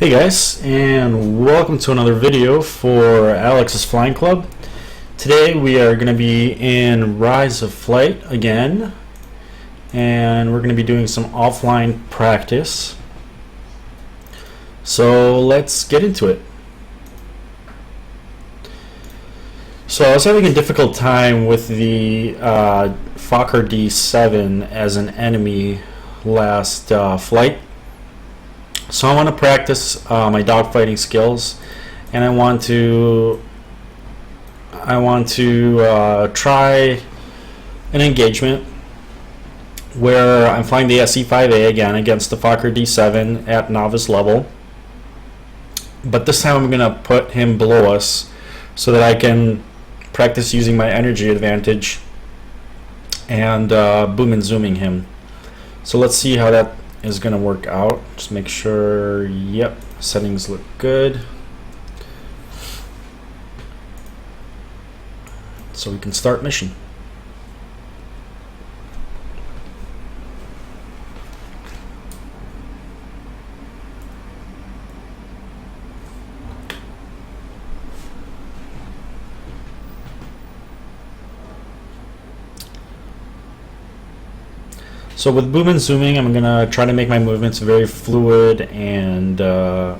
Hey guys, and welcome to another video for Alex's Flying Club. Today we are going to be in Rise of Flight again, and we're going to be doing some offline practice. So let's get into it. So I was having a difficult time with the Fokker D.VII as an enemy last flight. So I want to practice my dogfighting skills, and I want to try an engagement where I'm flying the S.E.5a again against the Fokker D.VII at novice level. But this time I'm going to put him below us so that I can practice using my energy advantage and boom and zooming him. So let's see how that is going to work out. Just make sure, yep, settings look good. So we can start mission. So with boom and zooming, I'm going to try to make my movements very fluid and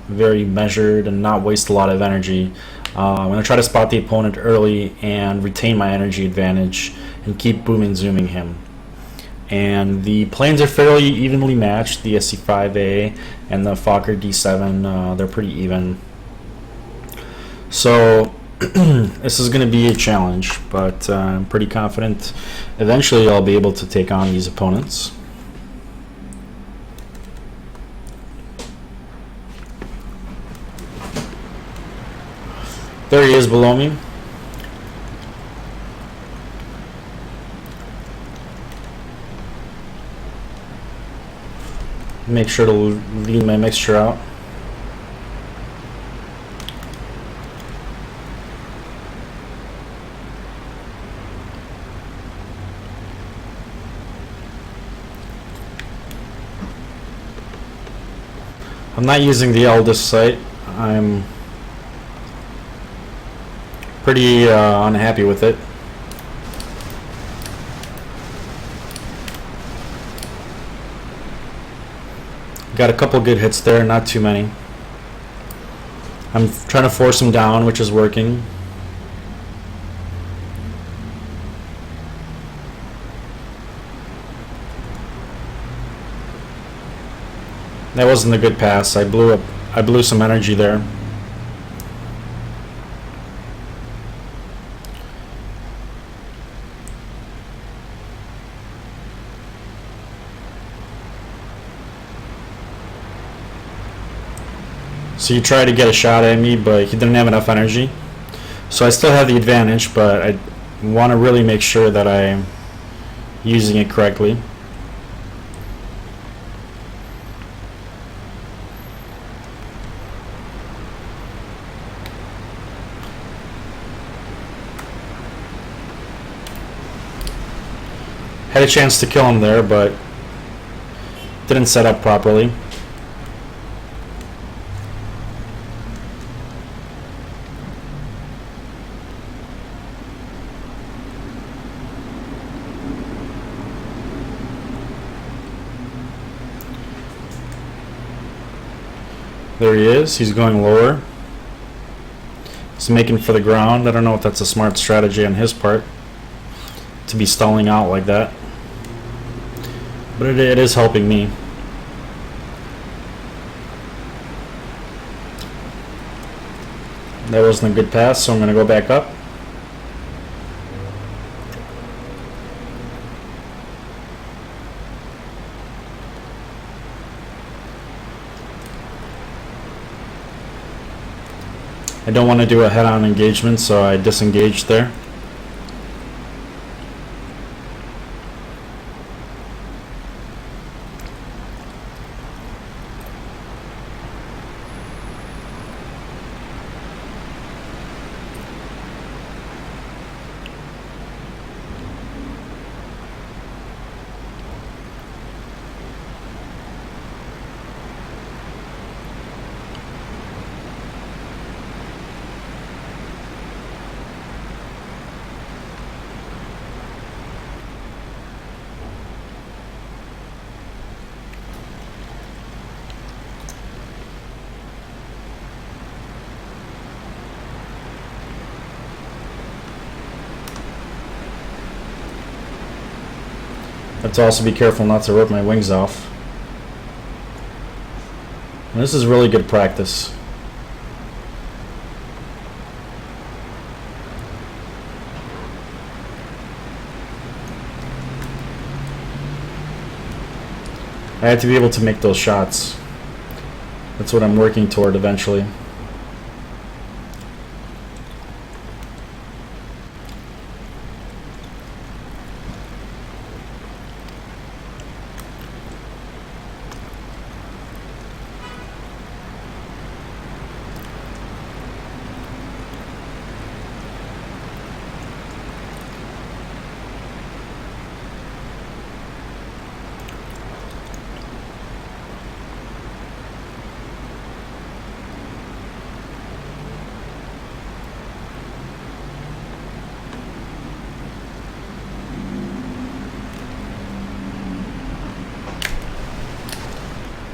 very measured and not waste a lot of energy. I'm going to try to spot the opponent early and retain my energy advantage and keep boom and zooming him. And the planes are fairly evenly matched, the S.E.5a and the Fokker D.VII, they're pretty even. So this is going to be a challenge, but I'm pretty confident eventually I'll be able to take on these opponents. There he is below me. Make sure to leave my mixture out. I'm not using the eldest sight. I'm pretty unhappy with it. Got a couple good hits there, not too many. I'm trying to force him down, which is working. That wasn't a good pass. I blew some energy there. So you try to get a shot at me, but he didn't have enough energy. So I still have the advantage, but I want to really make sure that I'm using it correctly. Had a chance to kill him there, but didn't set up properly. There he is. He's going lower. He's making for the ground. I don't know if that's a smart strategy on his part to be stalling out like that, but it is helping me. That wasn't a good pass, so I'm going to go back up. I don't want to do a head-on engagement, so I disengaged there. have to also be careful not to rip my wings off. And this is really good practice. I have to be able to make those shots. That's what I'm working toward eventually.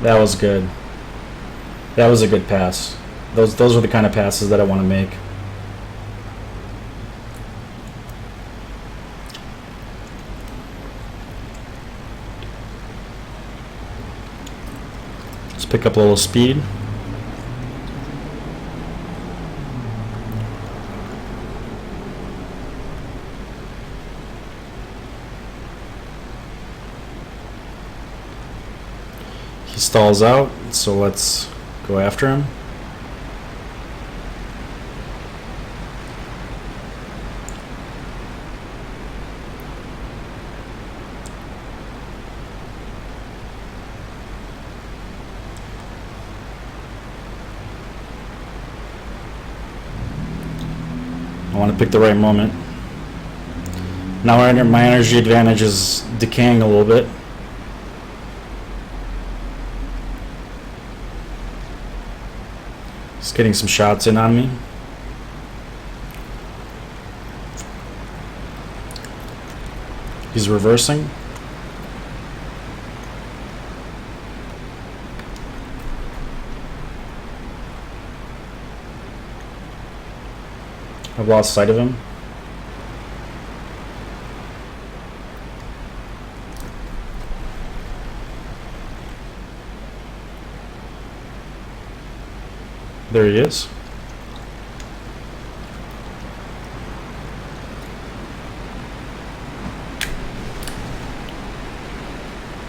That was good. That was a good pass. Those are the kind of passes that I want to make. Let's pick up a little speed. He stalls out, so let's go after him. I want to pick the right moment. Now my energy advantage is decaying a little bit. Just getting some shots in on me. He's reversing. I've lost sight of him. There he is.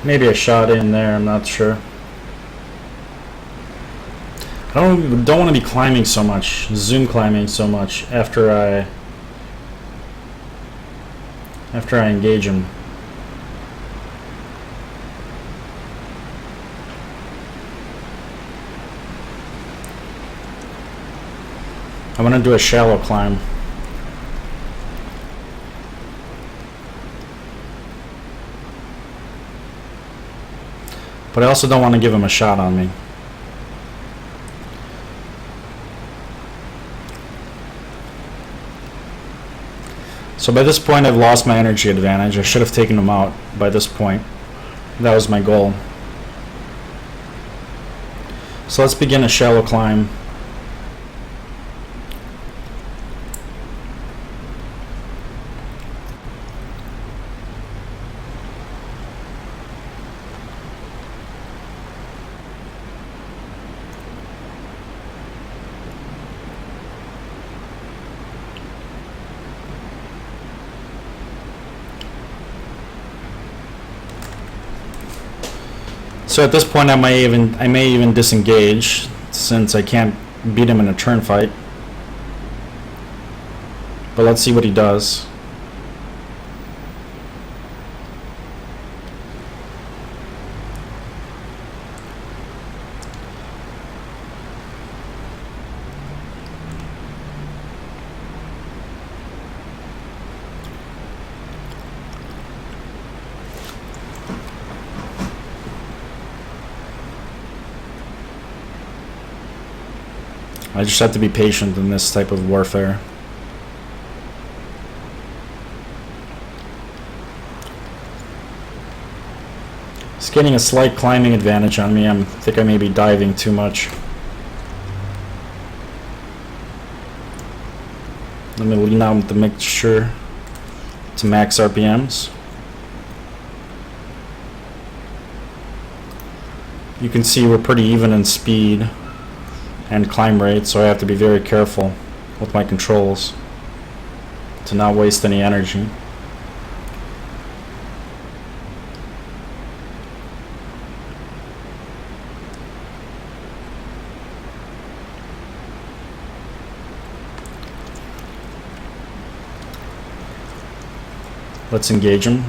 Maybe a shot in there, I'm not sure. I don't want to be climbing so much, zoom climbing so much after I engage him. I'm going to do a shallow climb. But I also don't want to give him a shot on me. So by this point I've lost my energy advantage. I should have taken him out by this point. That was my goal. So let's begin a shallow climb. So at this point I may even disengage, since I can't beat him in a turn fight. But let's see what he does. I just have to be patient in this type of warfare. He's getting a slight climbing advantage on me. I think I may be diving too much. Let me lean out to make sure to max RPMs. You can see we're pretty even in speed and climb rate, so I have to be very careful with my controls to not waste any energy. Let's engage him.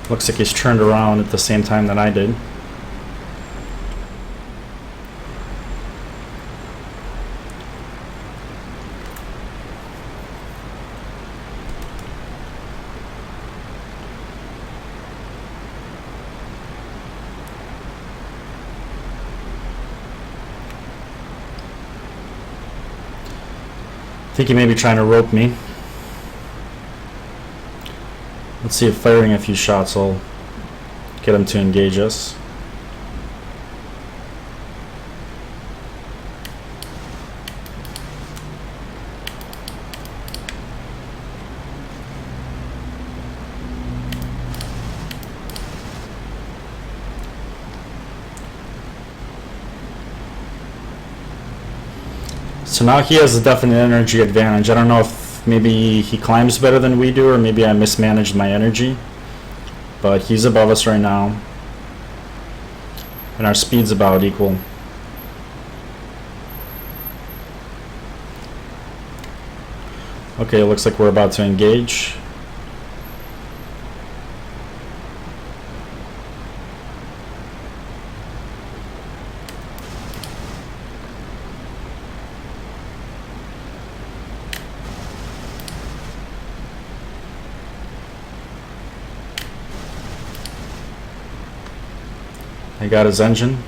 Looks like he's turned around at the same time that I did. I think he may be trying to rope me. Let's see if firing a few shots will get him to engage us. So now he has a definite energy advantage. I don't know if maybe he climbs better than we do, or maybe I mismanaged my energy. But he's above us right now. And our speed's about equal. Okay, it looks like we're about to engage. I got his engine.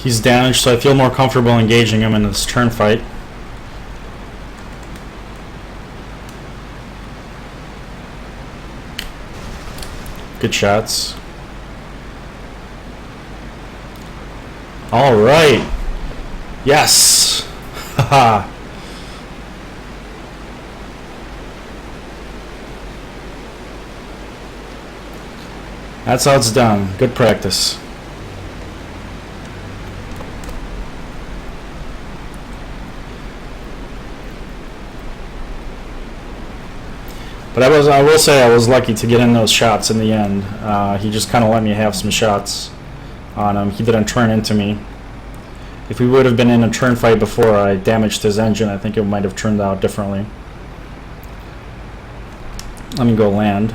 He's damaged, so I feel more comfortable engaging him in this turn fight. Good shots. All right. Yes. Haha. That's how it's done. Good practice. But I will say I was lucky to get in those shots in the end. He just kind of let me have some shots on him. He didn't turn into me. If we would have been in a turn fight before I damaged his engine, I think it might have turned out differently. Let me go land.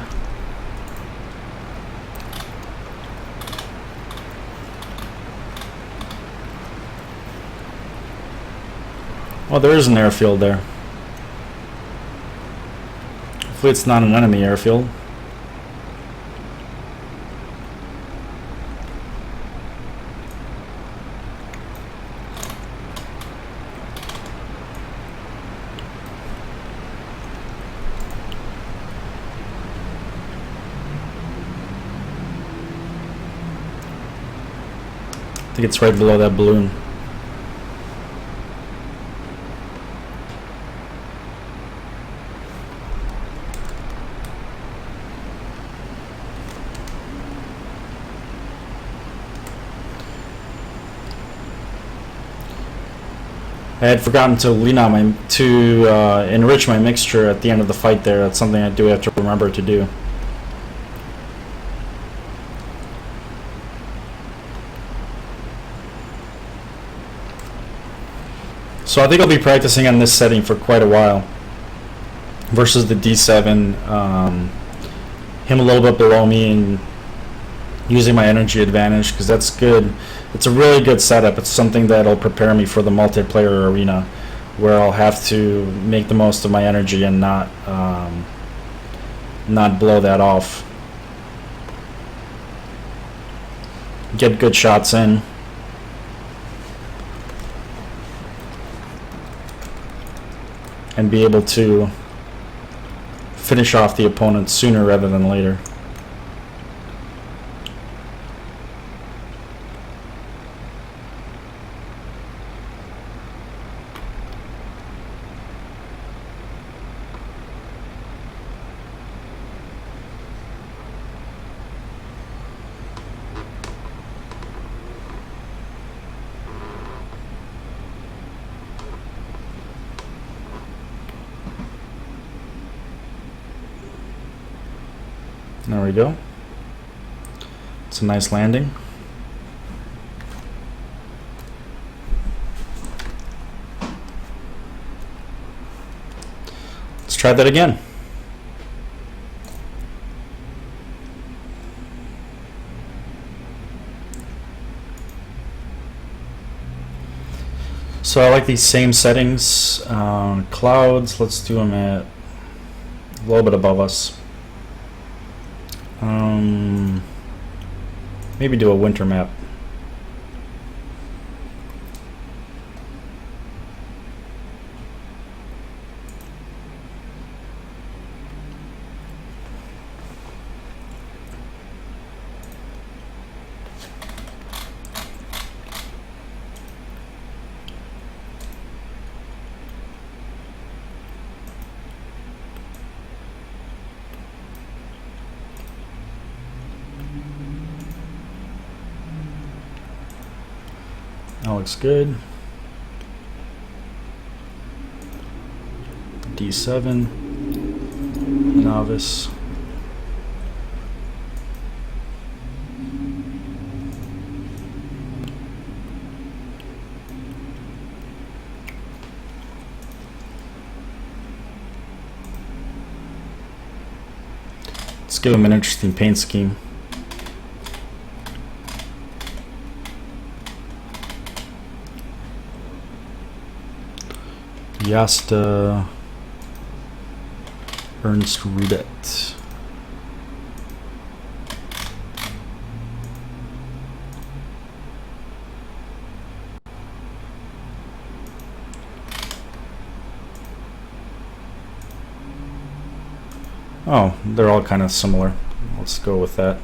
Oh, there is an airfield there. Hopefully it's not an enemy airfield. I think it's right below that balloon. I had forgotten to enrich my mixture at the end of the fight there. That's something I do have to remember to do. So I think I'll be practicing on this setting for quite a while versus the D7, him a little bit below me and using my energy advantage, because that's good. It's a really good setup. It's something that'll prepare me for the multiplayer arena, where I'll have to make the most of my energy and not blow that off. Get good shots in. And be able to finish off the opponent sooner rather than later. There we go. It's a nice landing. Let's try that again. So I like these same settings. Clouds, let's do them at a little bit above us. Maybe do a winter map. That looks good. D7, novice. Let's give him an interesting paint scheme. Yasta Ernst Rudet. Oh, they're all kind of similar. Let's go with that.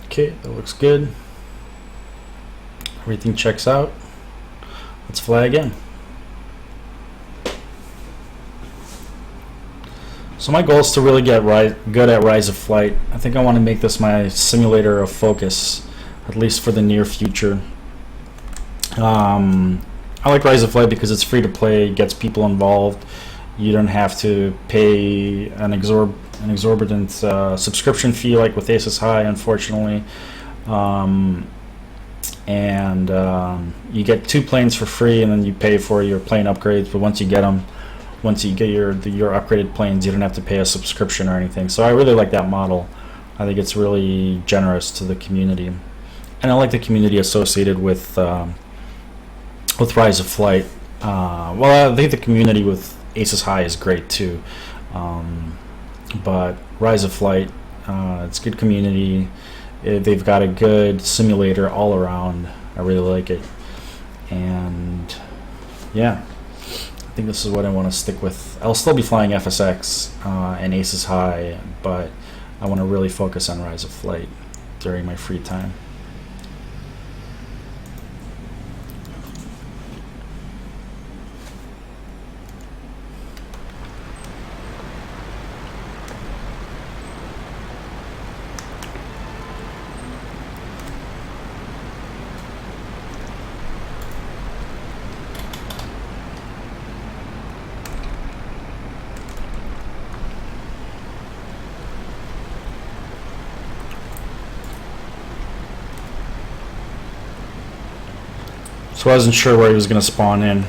Okay, that looks good. Everything checks out. Let's fly again. So my goal is to really get good at Rise of Flight. I think I want to make this my simulator of focus, at least for the near future. I like Rise of Flight because it's free to play, gets people involved. You don't have to pay an exorbitant subscription fee like with S.E.5a, unfortunately. You get 2 planes for free, and then you pay for your plane upgrades. But once you get them, once you get your upgraded planes, you don't have to pay a subscription or anything. So I really like that model. I think it's really generous to the community, and I like the community associated with Rise of Flight. Well, I think the community with S.E.5a is great too, but Rise of Flight, it's good community. They've got a good simulator all around. I really like it, and yeah, I think this is what I want to stick with. I'll still be flying FSX and S.E.5a, but I want to really focus on Rise of Flight during my free time. So I wasn't sure where he was going to spawn in.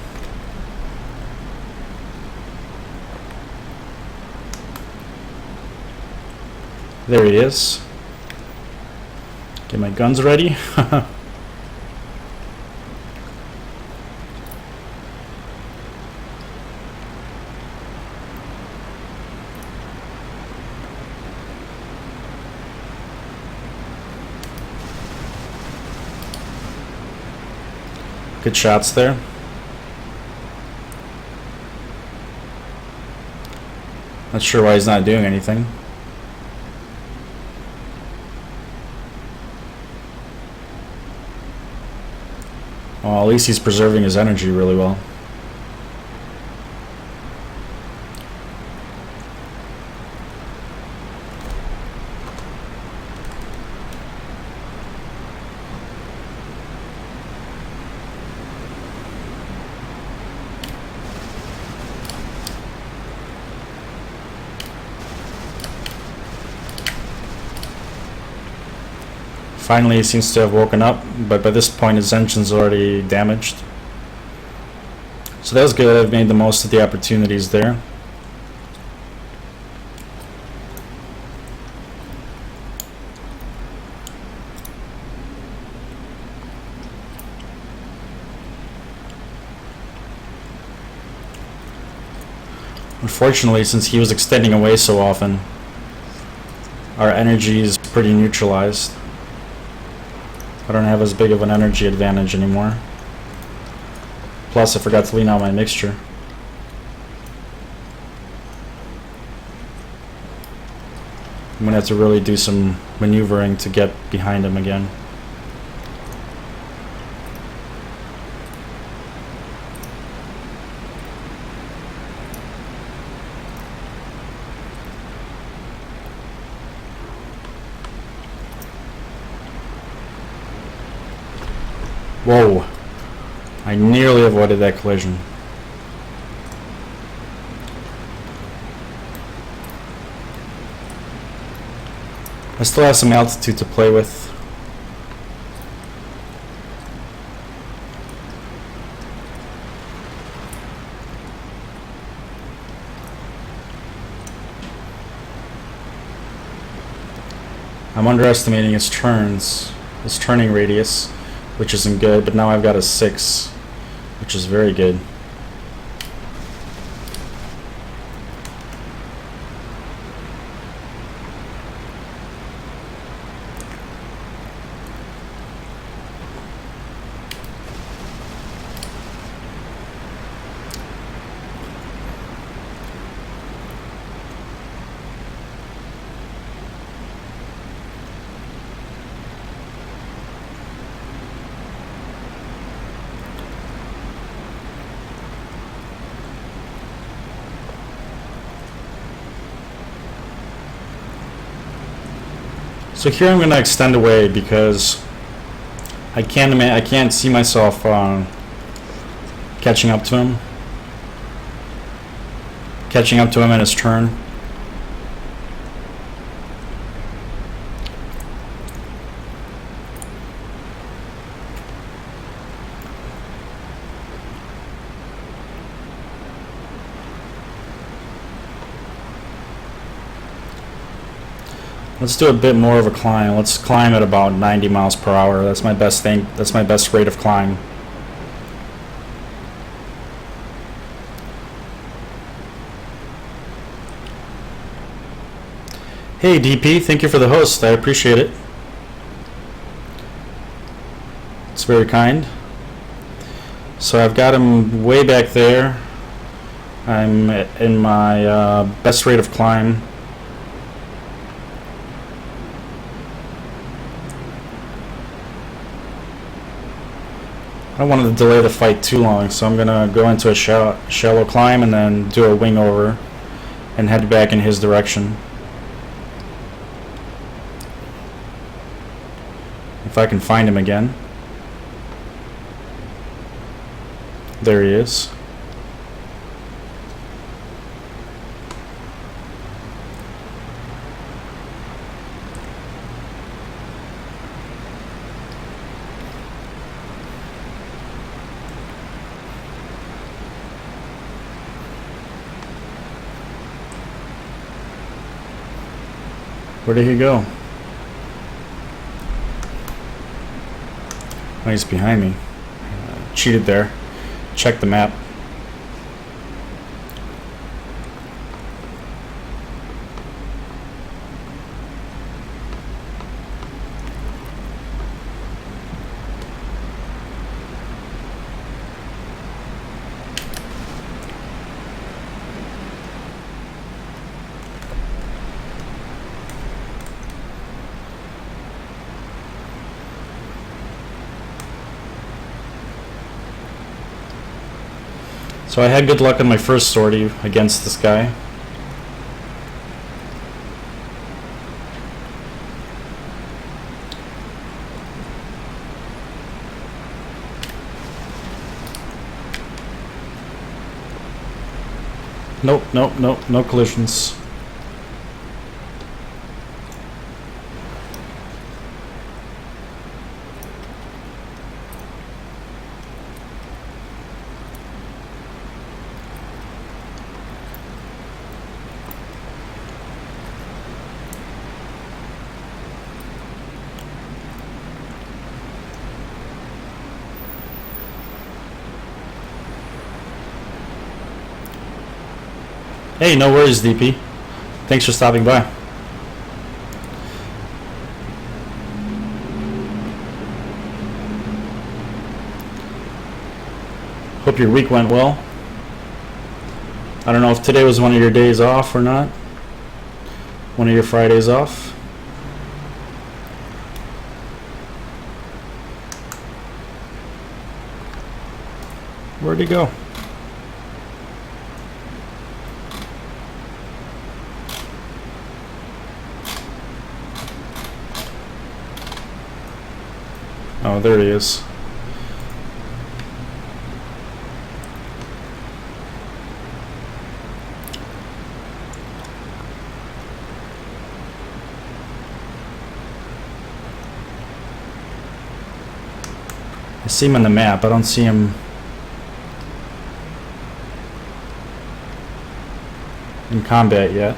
There he is. Get my guns ready. Good shots there. Not sure why he's not doing anything. Well, at least he's preserving his energy really well. Finally, he seems to have woken up, but by this point his engine's already damaged. So that was good. I've made the most of the opportunities there. Unfortunately, since he was extending away so often, our energy is pretty neutralized. I don't have as big of an energy advantage anymore. Plus, I forgot to lean out my mixture. I'm gonna have to really do some maneuvering to get behind him again. Whoa, I nearly avoided that collision. I still have some altitude to play with. I'm underestimating his turns, his turning radius, which isn't good, but now I've got a 6, which is very good. So here I'm going to extend away because I can't see myself catching up to him in his turn. Let's do a bit more of a climb. Let's climb at about 90 miles per hour. That's my best thing. That's my best rate of climb. Hey DP, thank you for the host. I appreciate it. It's very kind. So I've got him way back there. I'm in my best rate of climb. I don't want to delay the fight too long, so I'm going to go into a shallow climb and then do a wing over and head back in his direction. If I can find him again. There he is. Where did he go? Oh, he's behind me. Cheated there. Check the map. So I had good luck on my first sortie against this guy. Nope, nope, nope, no collisions. Hey, no worries, DP. Thanks for stopping by. Hope your week went well. I don't know if today was one of your days off or not. One of your Fridays off. Where'd he go? Oh, there he is. I see him on the map. I don't see him in combat yet.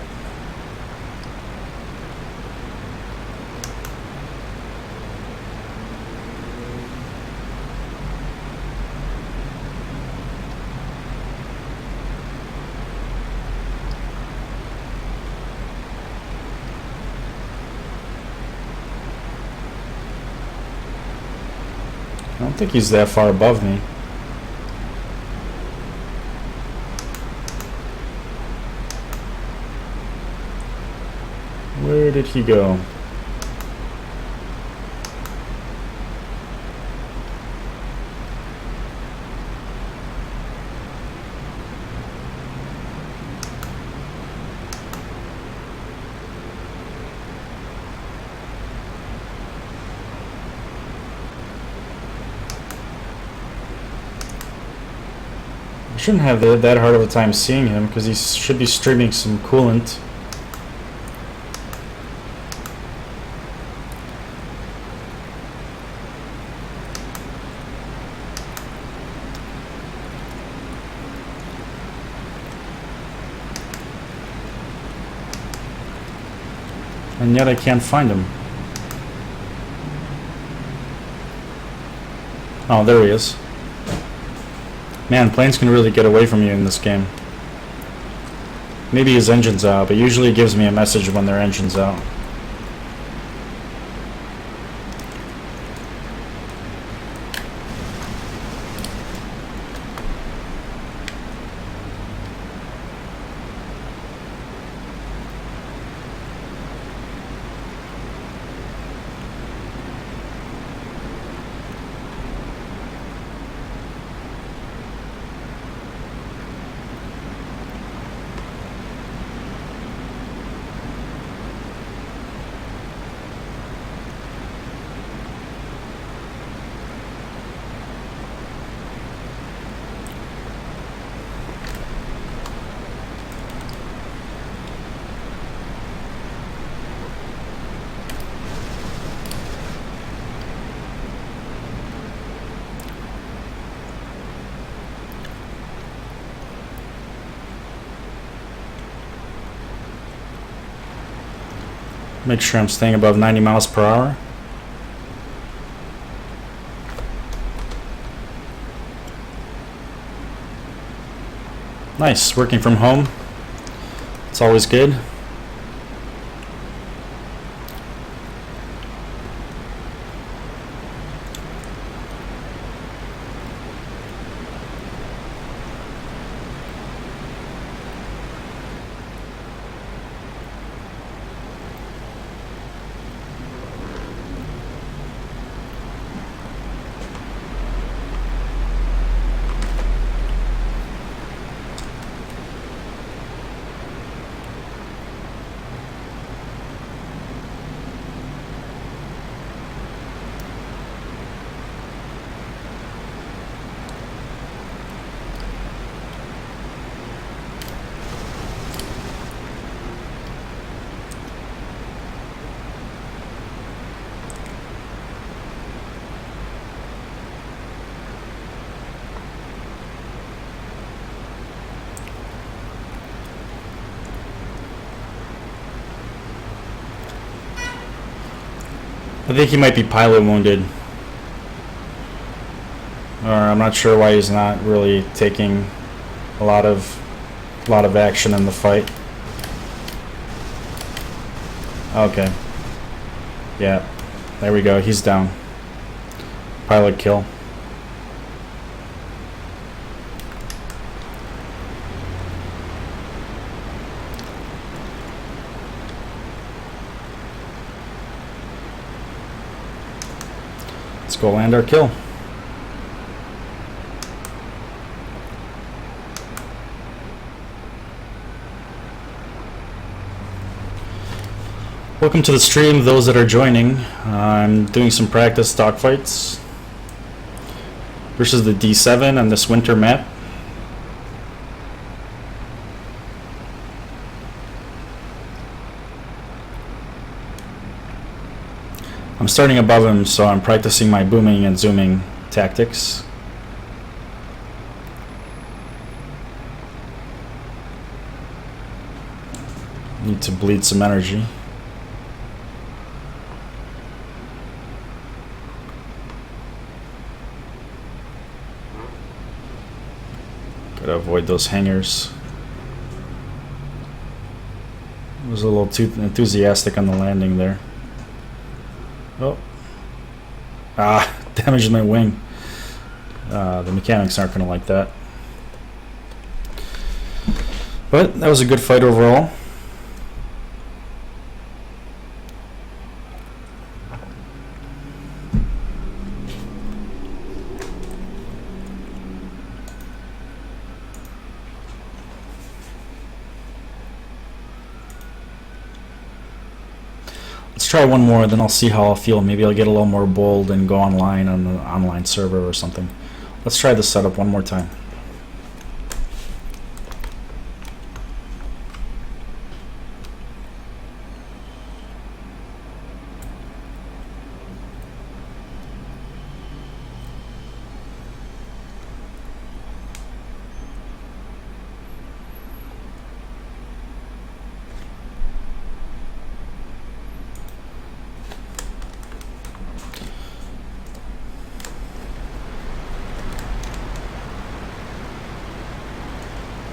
I don't think he's that far above me. Where did he go? I shouldn't have that hard of a time seeing him because he should be streaming some coolant. And yet I can't find him. Oh, there he is. Man, planes can really get away from you in this game. Maybe his engine's out, but usually it gives me a message when their engine's out. Make sure I'm staying above 90 miles per hour. Nice, working from home. It's always good. I think he might be pilot wounded. Or I'm not sure why he's not really taking a lot of action in the fight. Okay. Yeah. There we go. He's down. Pilot kill. Let's go land our kill. Welcome to the stream, those that are joining. I'm doing some practice dogfights versus the D.VII on this winter map. I'm starting above him, so I'm practicing my booming and zooming tactics. Need to bleed some energy. Gotta avoid those hangers. I was a little too enthusiastic on the landing there. Oh. Ah, damaged my wing. The mechanics aren't going to like that. But that was a good fight overall. Let's try one more, then I'll see how I'll feel. Maybe I'll get a little more bold and go online on the online server or something. Let's try this setup one more time.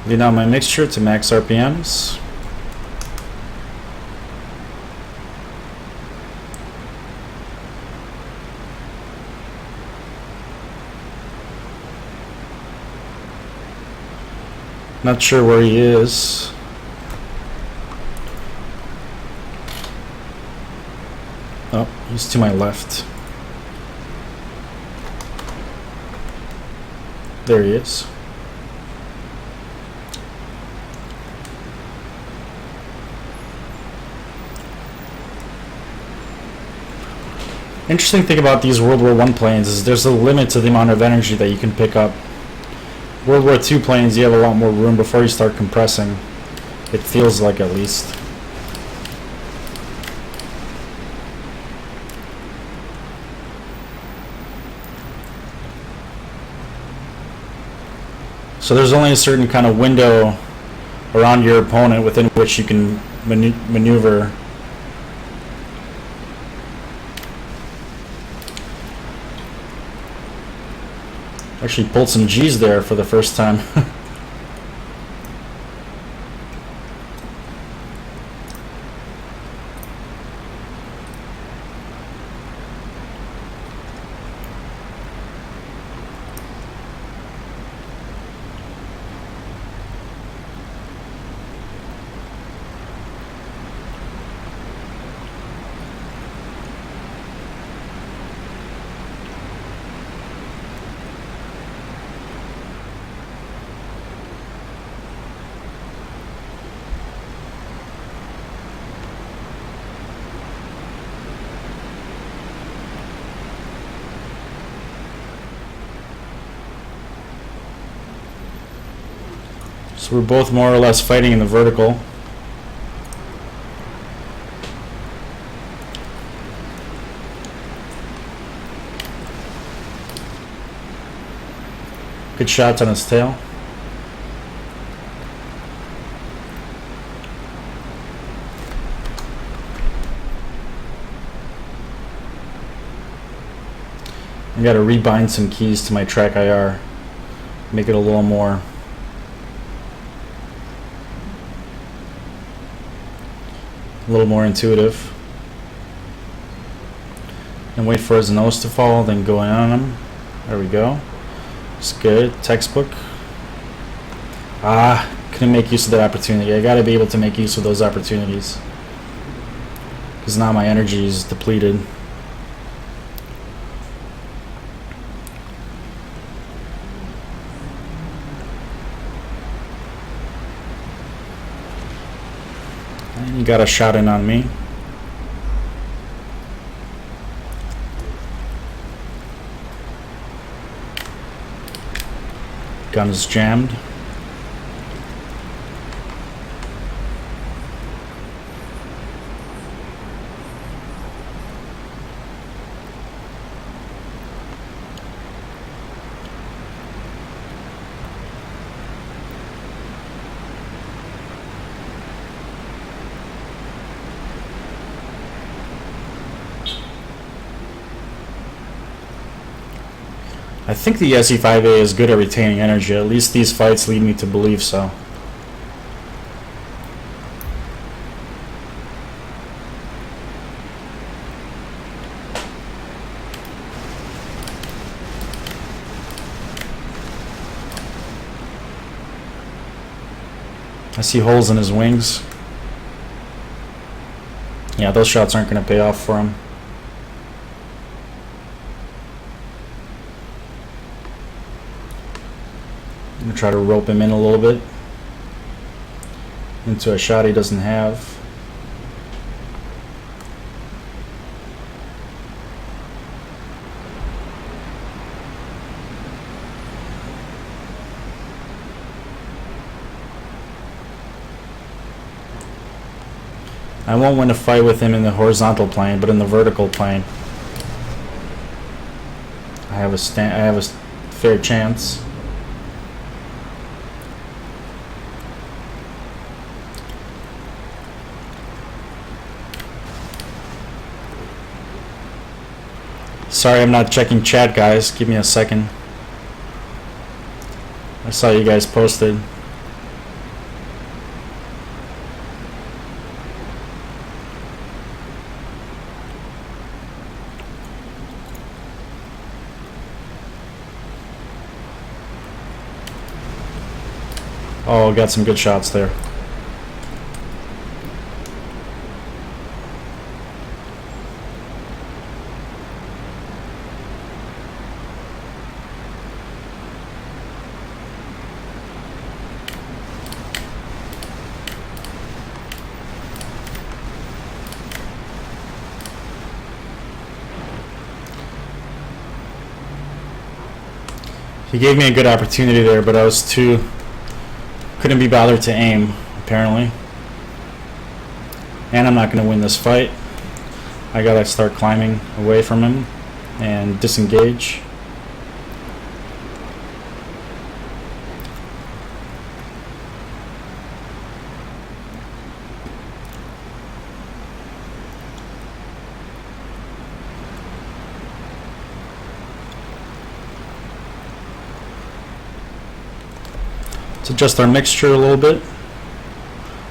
Lean out my mixture to max RPMs. Not sure where he is. Oh, he's to my left. There he is. Interesting thing about these World War I planes is there's a limit to the amount of energy that you can pick up. World War II planes, you have a lot more room before you start compressing. It feels like, at least. So there's only a certain kind of window around your opponent within which you can maneuver Actually pulled some G's there for the first time. So we're both more or less fighting in the vertical. Good shots on his tail. I gotta rebind some keys to my track IR. Make it a little more intuitive. And wait for his nose to fall, then go in on him. There we go. It's good. Textbook. Couldn't make use of that opportunity. I gotta be able to make use of those opportunities. Because now my energy is depleted. And he got a shot in on me. Gun's jammed. I think the S.E.5a is good at retaining energy. At least these fights lead me to believe so. I see holes in his wings. Yeah, those shots aren't going to pay off for him. I'm going to try to rope him in a little bit into a shot he doesn't have. I won't win a fight with him in the horizontal plane, but in the vertical plane, I have a fair chance. Sorry, I'm not checking chat, guys. Give me a second. I saw you guys posted. Oh, got some good shots there. He gave me a good opportunity there, but I was couldn't be bothered to aim, apparently. And I'm not going to win this fight. I gotta start climbing away from him and disengage. Let's adjust our mixture a little bit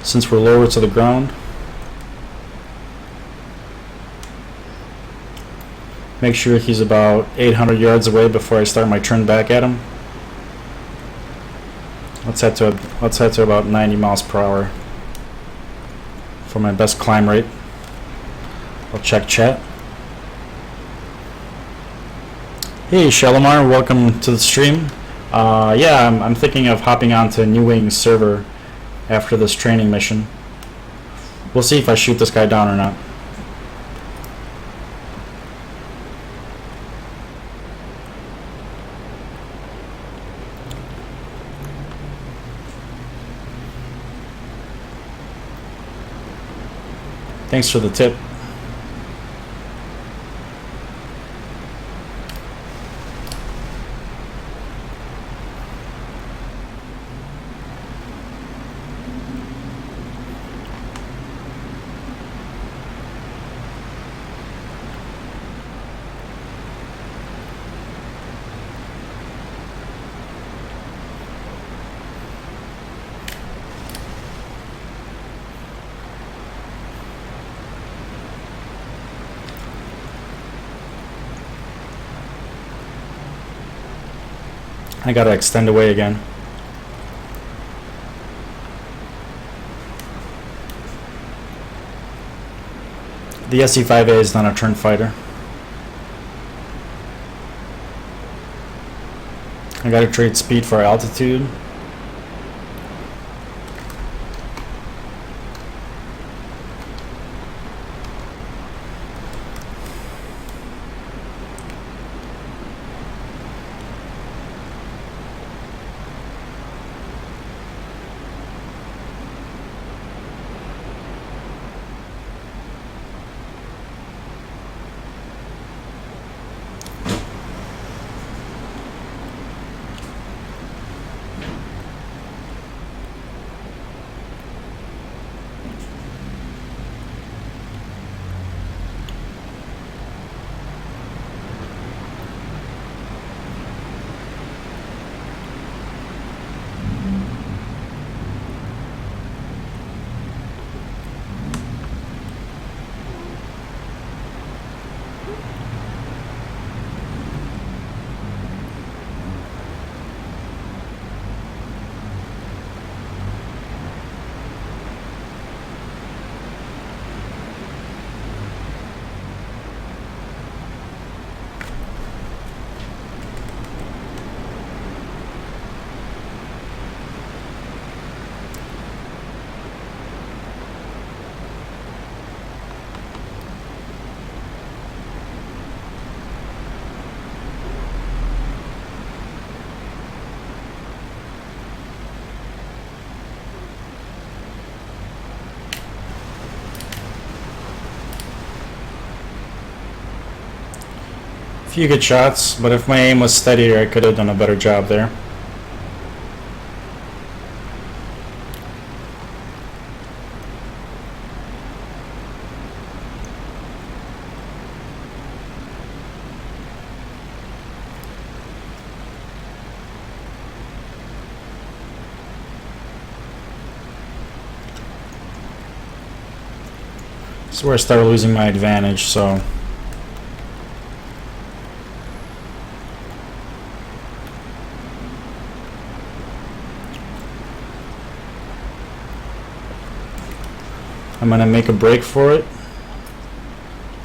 since we're lower to the ground. Make sure he's about 800 yards away before I start my turn back at him. Let's head to about 90 miles per hour for my best climb rate. I'll check chat. Hey Shalimar, welcome to the stream. Yeah, I'm thinking of hopping onto New Wing's server after this training mission. We'll see if I shoot this guy down or not. Thanks for the tip. I gotta extend away again. The S.E.5a is not a turn fighter. I gotta trade speed for altitude. Few good shots, but if my aim was steadier, I could have done a better job there. This is where I started losing my advantage, so I'm gonna make a break for it.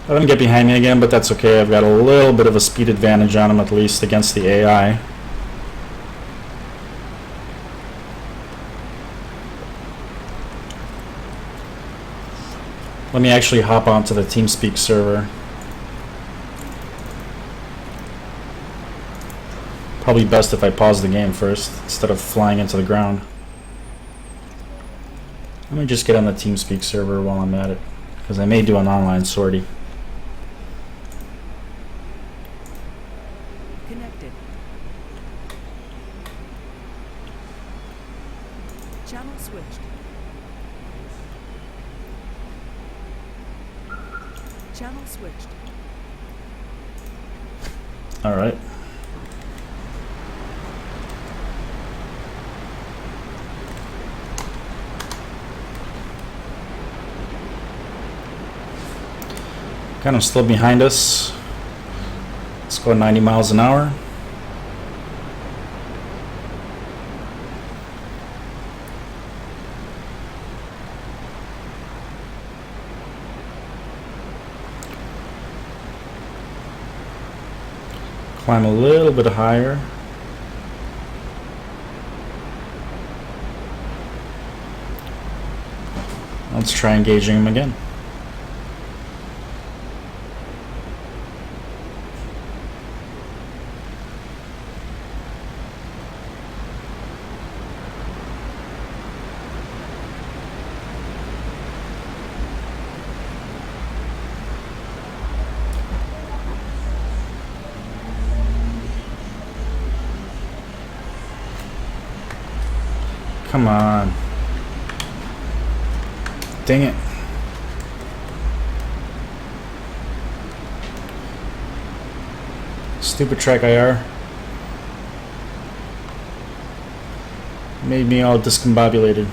Let him get behind me again, but that's okay. I've got a little bit of a speed advantage on him, at least against the AI. Let me actually hop onto the TeamSpeak server. Probably best if I pause the game first, instead of flying into the ground. Let me just get on the TeamSpeak server while I'm at it, because I may do an online sortie. Connected. Channel switched. Channel switched. All right. Kind of still behind us. Let's go 90 miles an hour. Climb a little bit higher. Let's try engaging him again. Come on. Dang it. Stupid track IR. Made me all discombobulated.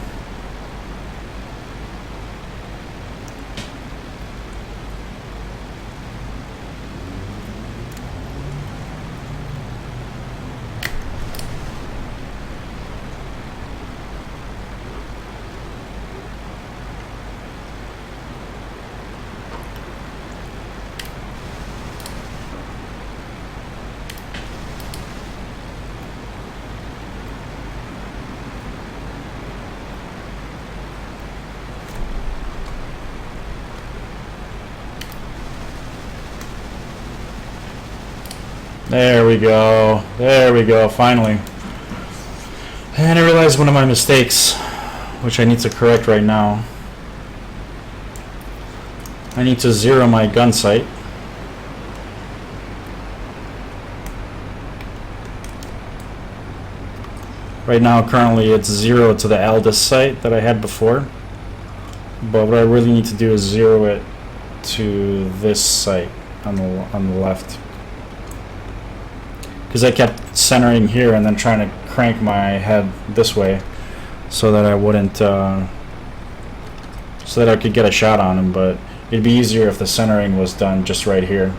There we go. There we go, finally. And I realized one of my mistakes, which I need to correct right now. I need to zero my gun sight. Right now, currently, it's 0 to the eldest sight that I had before. But what I really need to do is zero it to this sight on the left. Because I kept centering here and then trying to crank my head this way so that I wouldn't, so that I could get a shot on him, but it'd be easier if the centering was done just right here.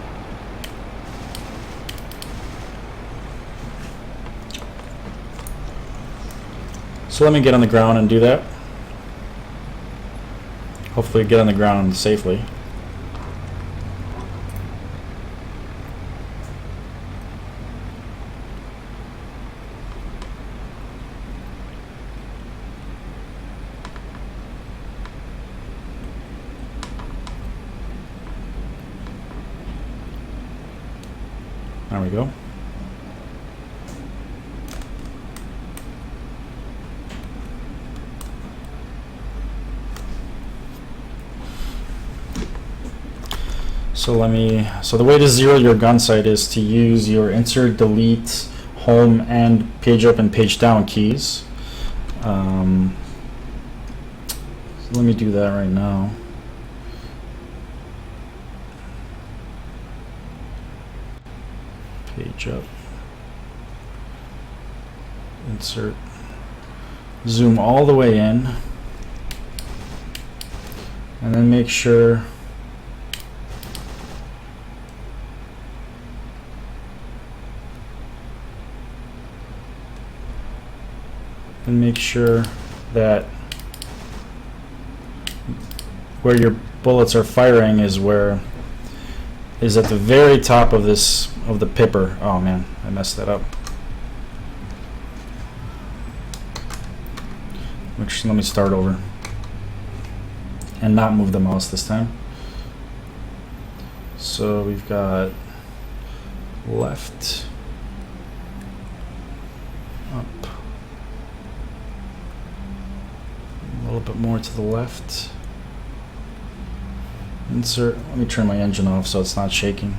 So let me get on the ground and do that. Hopefully get on the ground safely. There we go. So the way to zero your gun sight is to use your insert, delete, home, and page up and page down keys. So let me do that right now. Page up, insert, zoom all the way in, and then make sure that where your bullets are firing is at the very top of the pipper. Oh man, I messed that up. Let me start over and not move the mouse this time. So we've got left, up, a little bit more to the left. Insert. Let me turn my engine off so it's not shaking.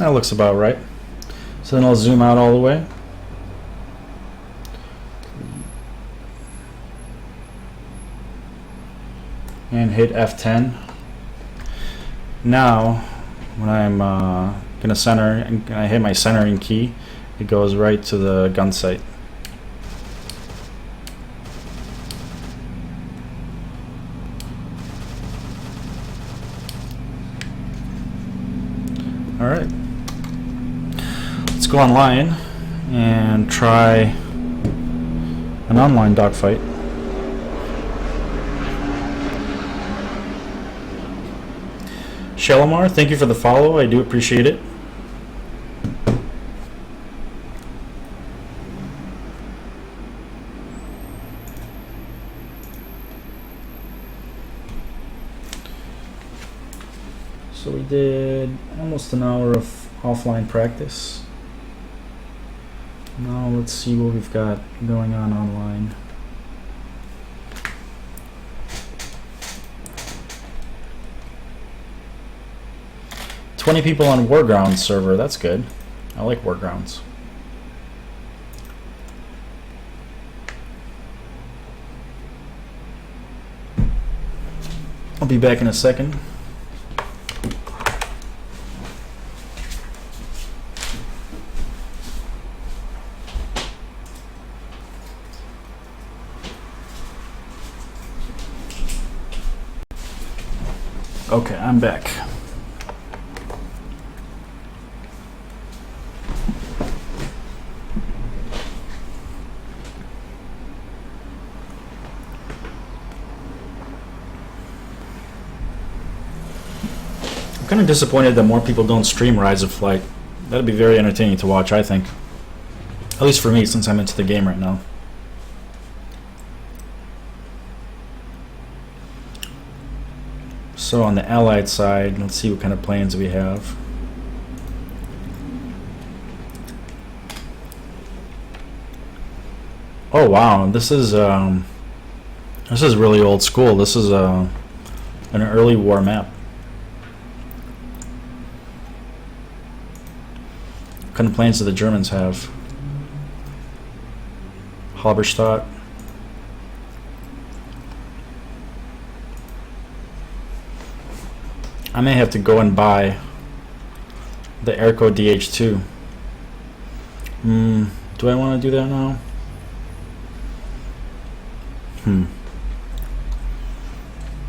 That looks about right. So then I'll zoom out all the way. And hit F10. Now, when I'm gonna center and I hit my centering key, it goes right to the gun sight. All right. Let's go online and try an online dogfight. Shalimar, thank you for the follow. I do appreciate it. So we did almost an hour of offline practice. Now let's see what we've got going on online. $20 people on Wargrounds server, that's good. I like Wargrounds. I'll be back in a second. Okay, I'm back. I'm kind of disappointed that more people don't stream Rise of Flight. That'd be very entertaining to watch, I think. At least for me, since I'm into the game right now. So on the Allied side, let's see what kind of planes we have. Oh wow, this is really old school. This is an early war map. What kind of planes do the Germans have? Halberstadt. I may have to go and buy the Airco DH2. Do I want to do that now?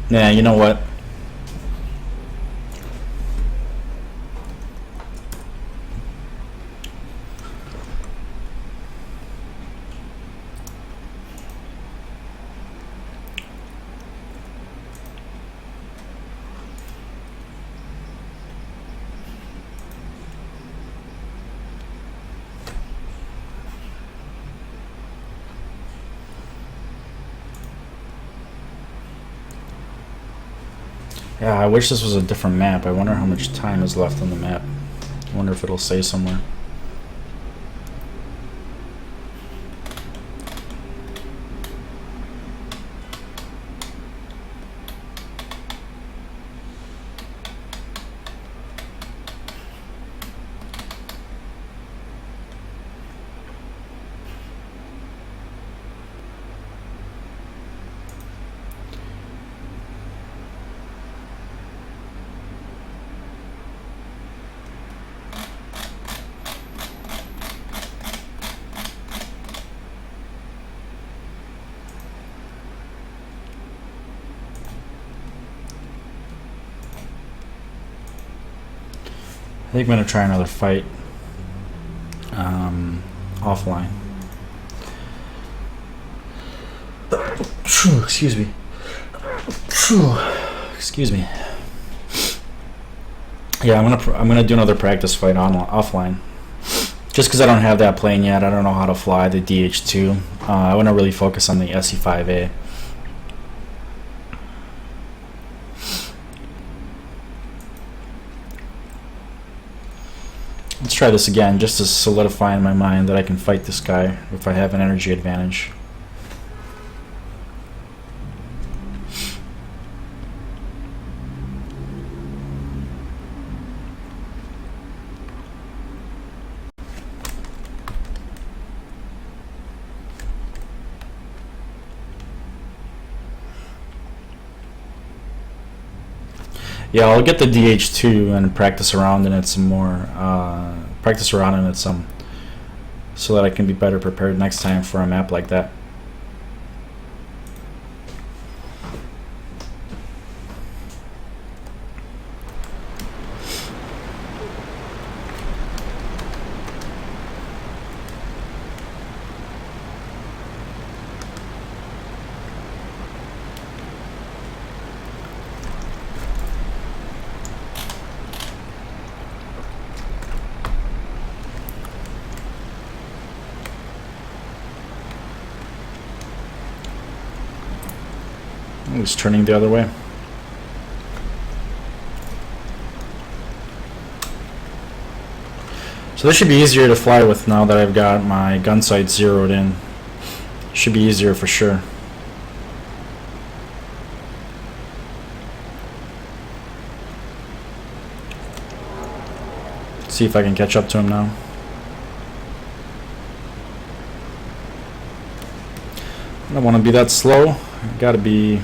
Nah, you know what? Yeah, I wish this was a different map. I wonder how much time is left on the map. I wonder if it'll say somewhere. I think I'm going to try another fight offline. Excuse me. Excuse me. Yeah, I'm gonna do another practice fight offline. Just because I don't have that plane yet, I don't know how to fly the DH2. I want to really focus on the S.E.5a. Let's try this again, just to solidify in my mind that I can fight this guy if I have an energy advantage. Yeah, I'll get the DH2 and practice around in it some more. Practice around in it some, so that I can be better prepared next time for a map like that. He's turning the other way. So this should be easier to fly with now that I've got my gun sights zeroed in. Should be easier for sure. See if I can catch up to him now. I don't want to be that slow. I gotta be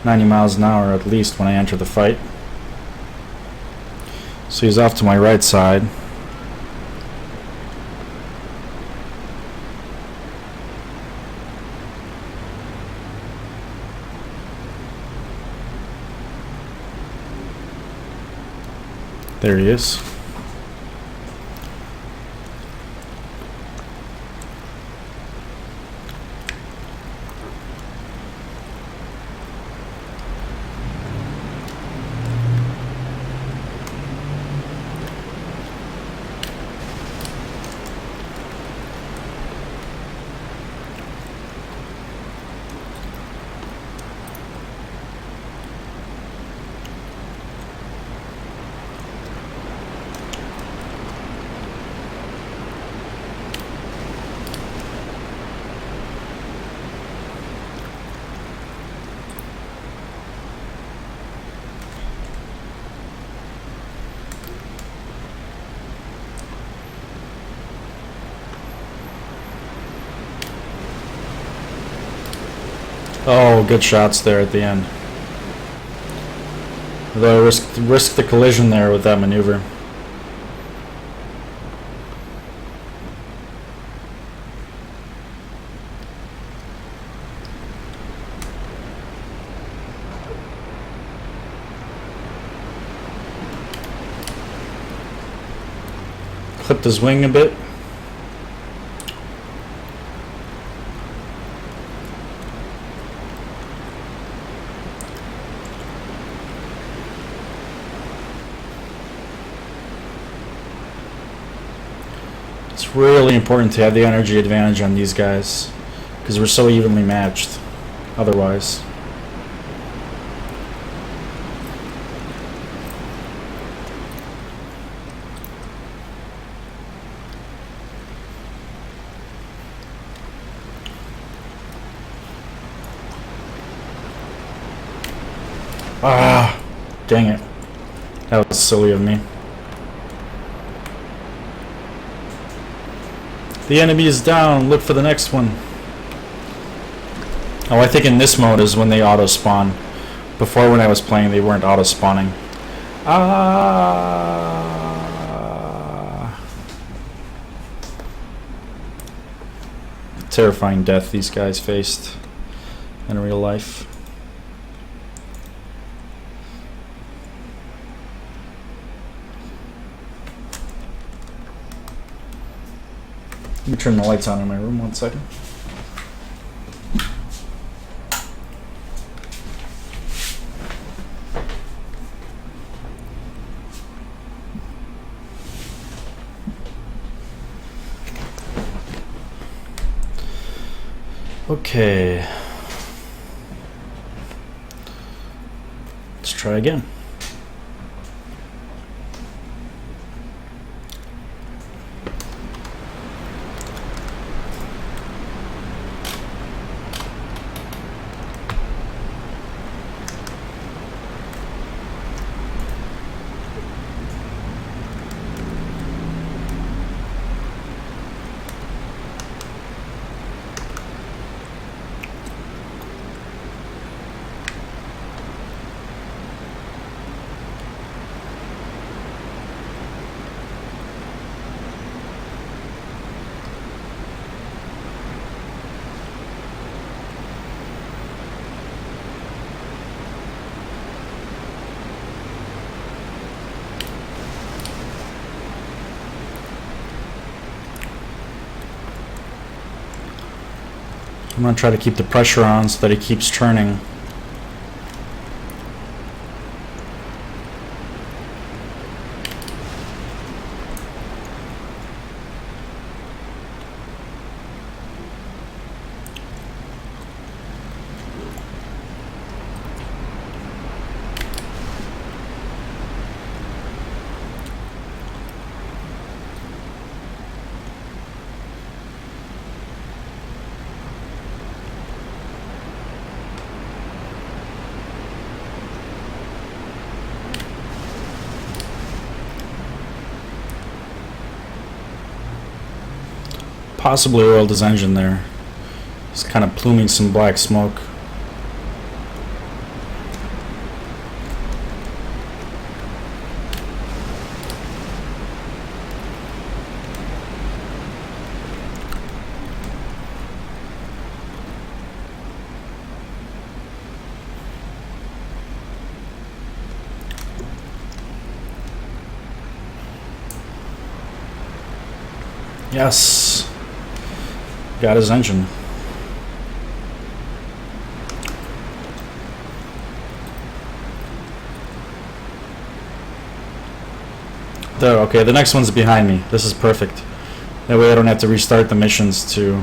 90 miles an hour at least when I enter the fight. So he's off to my right side. There he is. Oh, good shots there at the end. Although I risked the collision there with that maneuver. Clipped his wing a bit. It's really important to have the energy advantage on these guys because we're so evenly matched otherwise. Ah, dang it. That was silly of me. The enemy is down. Look for the next one. Oh, I think in this mode is when they auto-spawn. Before, when I was playing, they weren't auto-spawning. Ah. Terrifying death these guys faced in real life. Let me turn the lights on in my room 1 second. Okay. Let's try again. I'm going to try to keep the pressure on so that it keeps turning. Possibly oiled his engine there. He's kind of pluming some black smoke. Yes. Got his engine. There, okay, the next one's behind me. This is perfect. That way I don't have to restart the missions to...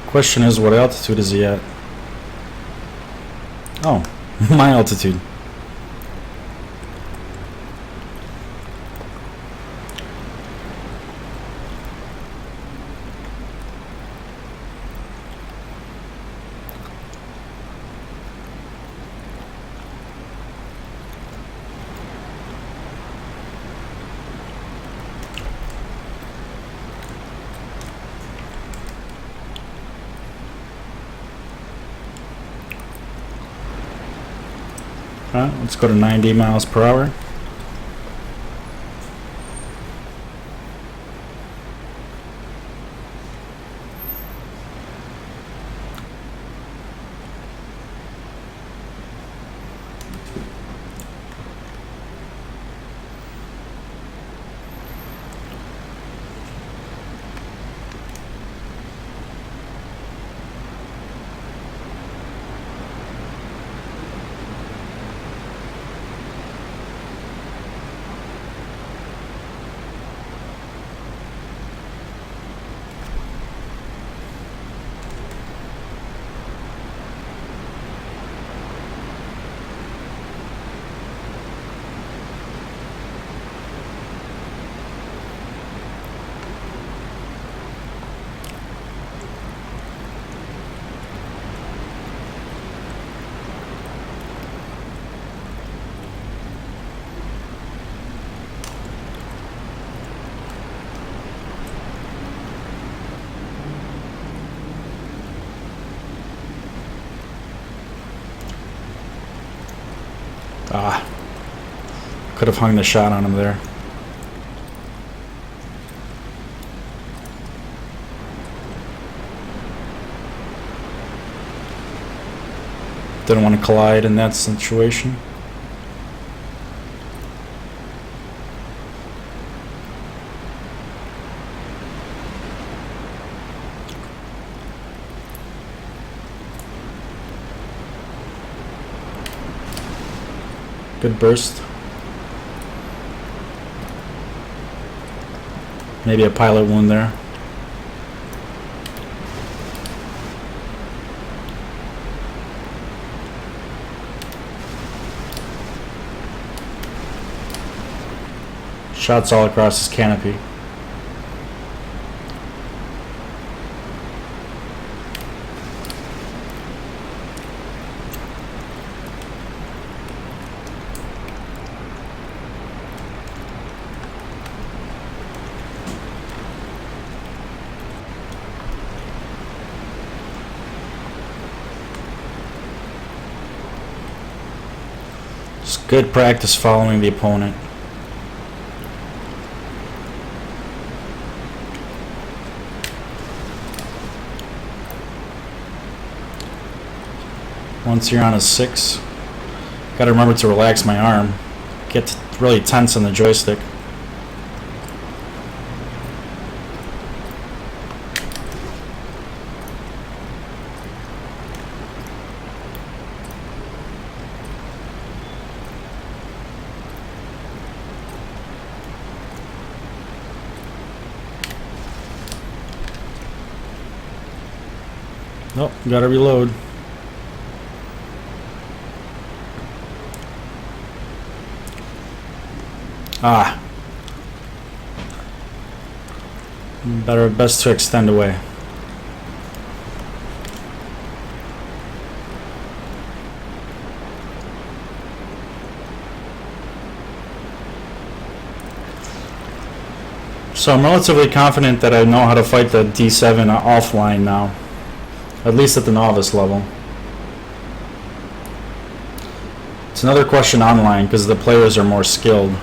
Question is, what altitude is he at? Oh, my altitude. Alright, let's go to 90 miles per hour. Ah, could have hung the shot on him there. Didn't want to collide in that situation. Good burst. Maybe a pilot wound there. Shots all across his canopy. It's good practice following the opponent. Once you're on a 6, gotta remember to relax my arm. Get really tense on the joystick. Nope, gotta reload. Ah. Best to extend away. So I'm relatively confident that I know how to fight the D7 offline now. At least at the novice level. It's another question online because the players are more skilled.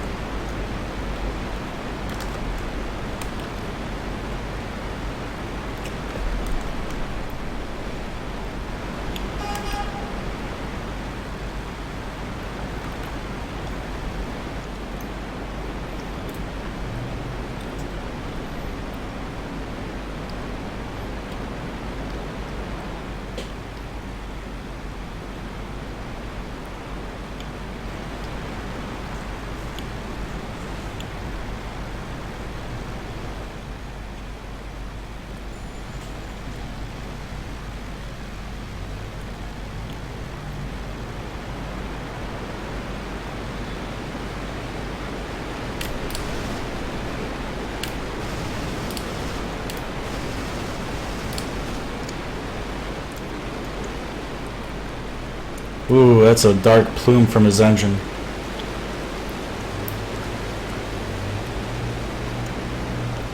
Ooh, that's a dark plume from his engine.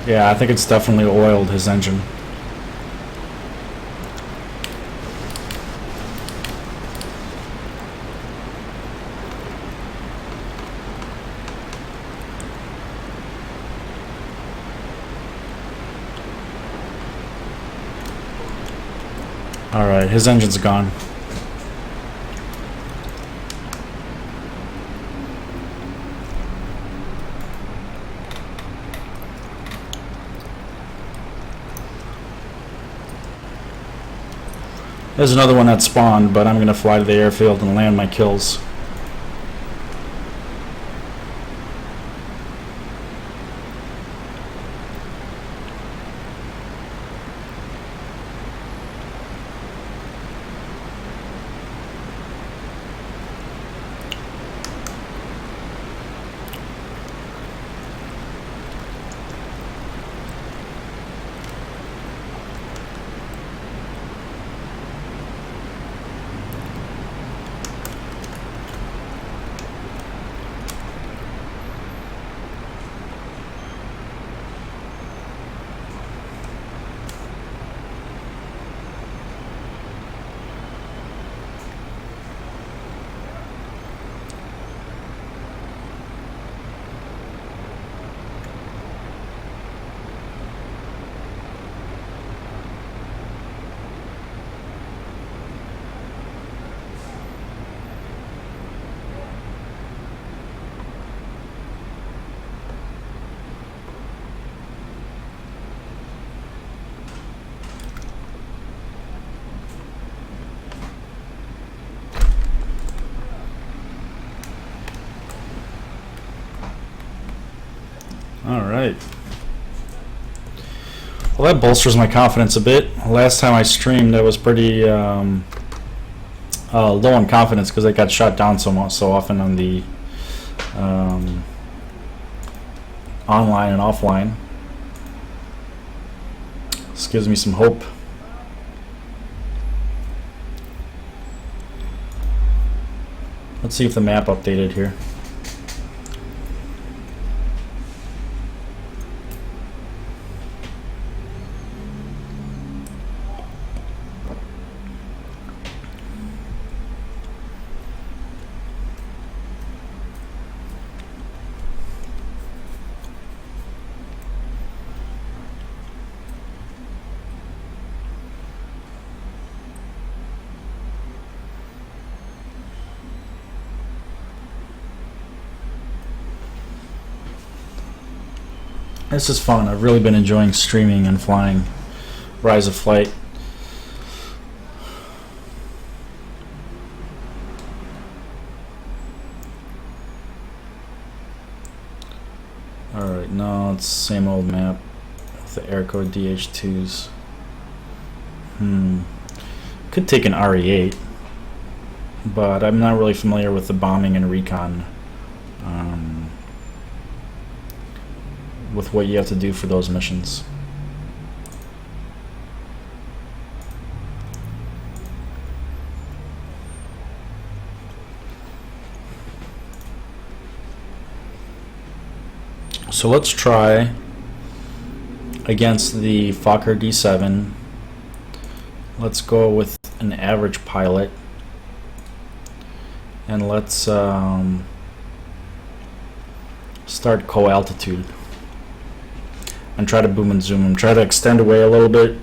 Yeah, I think it's definitely oiled his engine. Alright, his engine's gone. There's another one that spawned, but I'm gonna fly to the airfield and land my kills. Alright. Well, that bolsters my confidence a bit. Last time I streamed, I was pretty low on confidence because I got shot down so often on the online and offline. This gives me some hope. Let's see if the map updated here. This is fun. I've really been enjoying streaming and flying Rise of Flight. Alright, no, it's the same old map with the air code DH2s. Could take an RE8, but I'm not really familiar with the bombing and recon with what you have to do for those missions. So let's try against the Fokker D.VII. Let's go with an average pilot, and let's start co-altitude and try to boom and zoom them. Try to extend away a little bit,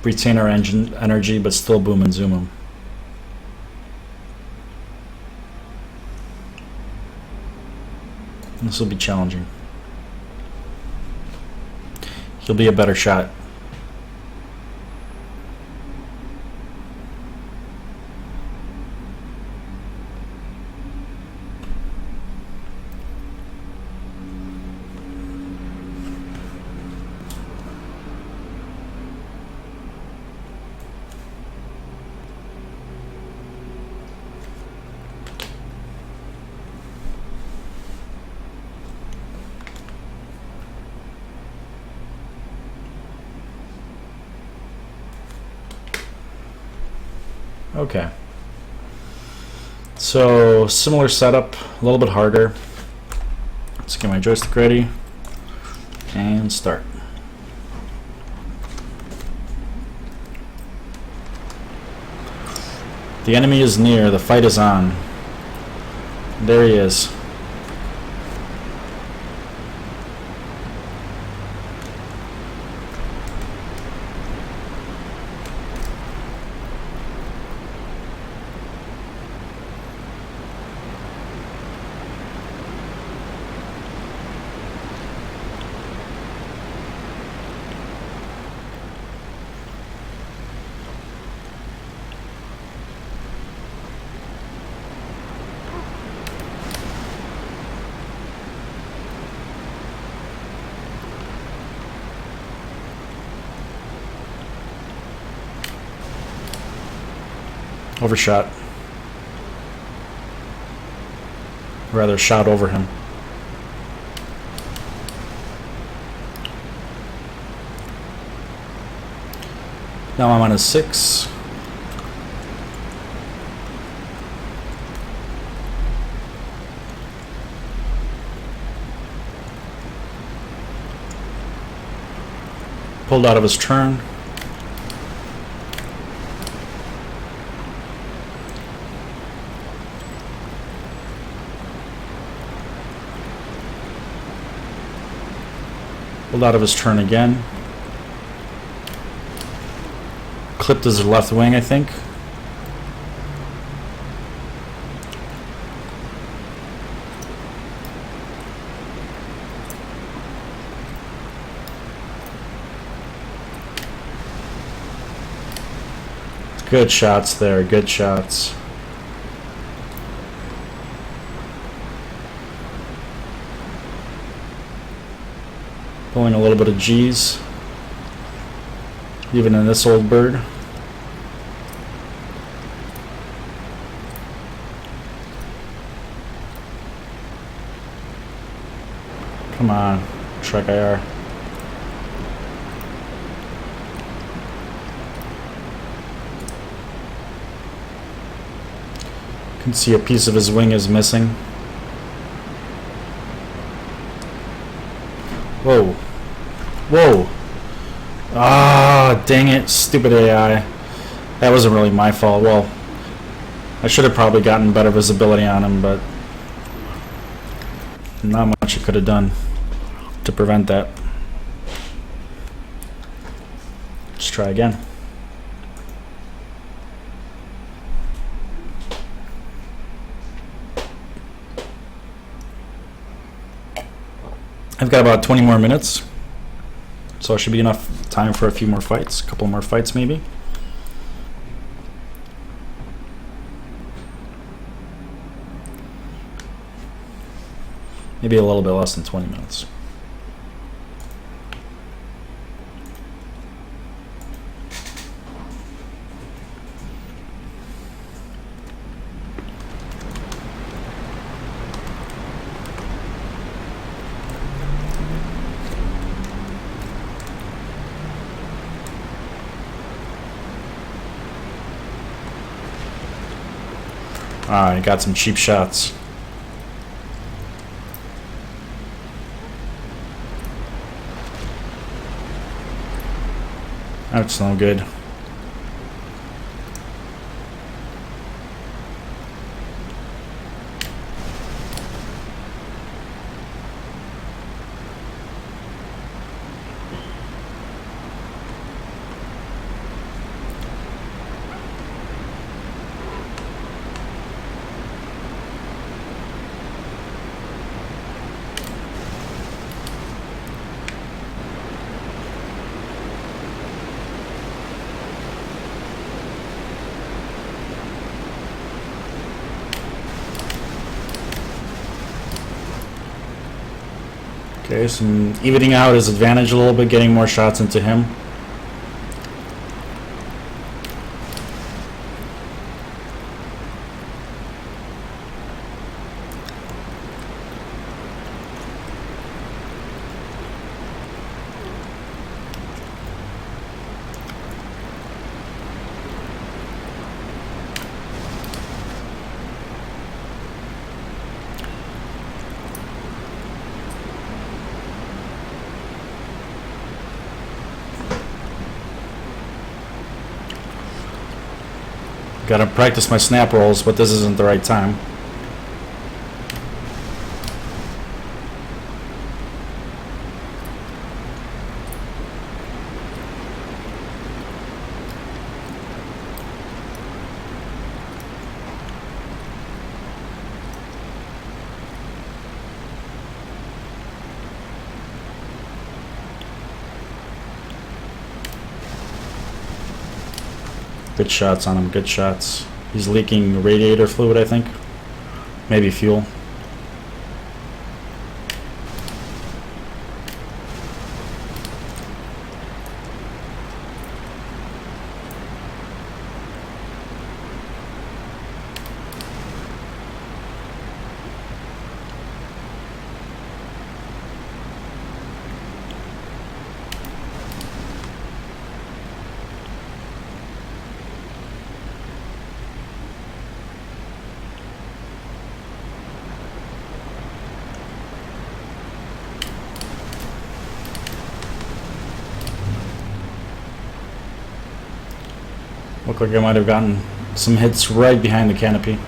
retain our engine energy, but still boom and zoom them. This will be challenging. He'll be a better shot. Okay. So similar setup, a little bit harder. Let's get my joystick ready and start. The enemy is near, the fight is on. There he is. Overshot. Rather, shot over him. Now I'm on a 6. Pulled out of his turn. Pulled out of his turn again. Clipped his left wing, I think. Good shots there, good shots. Pulling a little bit of G's, even in this old bird. Come on, Trek IR. You can see a piece of his wing is missing. Whoa. Whoa. Ah, dang it. Stupid AI. That wasn't really my fault. Well, I should have probably gotten better visibility on him, but not much I could have done to prevent that. Let's try again. I've got about 20 more minutes. So it should be enough time for a few more fights, a couple more fights maybe. Maybe a little bit less than 20 minutes. I got some cheap shots. That's no good. Okay, some evening out his advantage a little bit, getting more shots into him. Gotta practice my snap rolls, but this isn't the right time. Good shots on him, good shots. He's leaking radiator fluid, I think. Maybe fuel. Looked like I might have gotten some hits right behind the canopy.